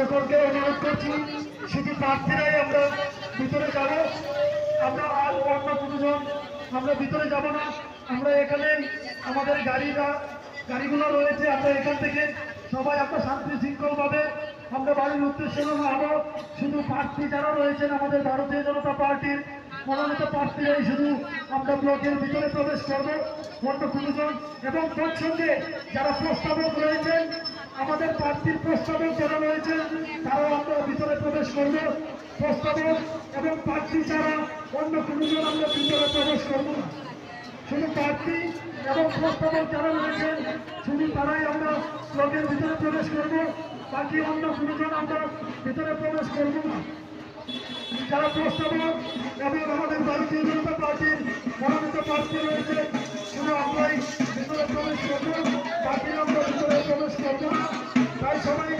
সকলকে অনুরোধ করছি শুধু প্রার্থীরাই আমরা ভিতরে যাব। আমরা আর অন্য কোনোজন আমরা ভিতরে যাব না। আমরা এখানে আমাদের গাড়িগুলো রয়েছে, আমরা এখান থেকে সবাই আমরা শান্তি শৃঙ্খলভাবে আমরা বাড়ির উদ্দেশ্যে রওনা হব। শুধু প্রার্থী যারা রয়েছেন আমাদের ভারতীয় জনতা পার্টির মনোনীত প্রার্থীরাই শুধু আমরা ব্লকের ভিতরে প্রবেশ করব, অন্য কোনোজন। এবং তৎসঙ্গে যারা প্রস্তাবক রয়েছেন, আমাদের প্রার্থীর প্রস্তাবক যারা রয়েছেন তারাও আমরা ভিতরে প্রবেশ করব। প্রস্তাবক এবং প্রার্থী ছাড়া অন্য কোনোজন আমরা ভিতরে প্রবেশ করব না। শুধু প্রার্থী এবং প্রস্তাবক যারা রয়েছেন শুধু তারাই আমরা ব্লকের ভিতরে প্রবেশ করব, বাকি অন্য কোনোজন আমরা ভিতরে প্রবেশ করব না। যারা প্রস্তাবক এবং আমাদের ভারতীয় জনতা পার্টির মনোনীত প্রার্থী রয়েছে শুধু আমরাই ভিতরে প্রবেশ করব, বাকি আমরা ভিতরে প্রবেশ করব না। তাই সবাই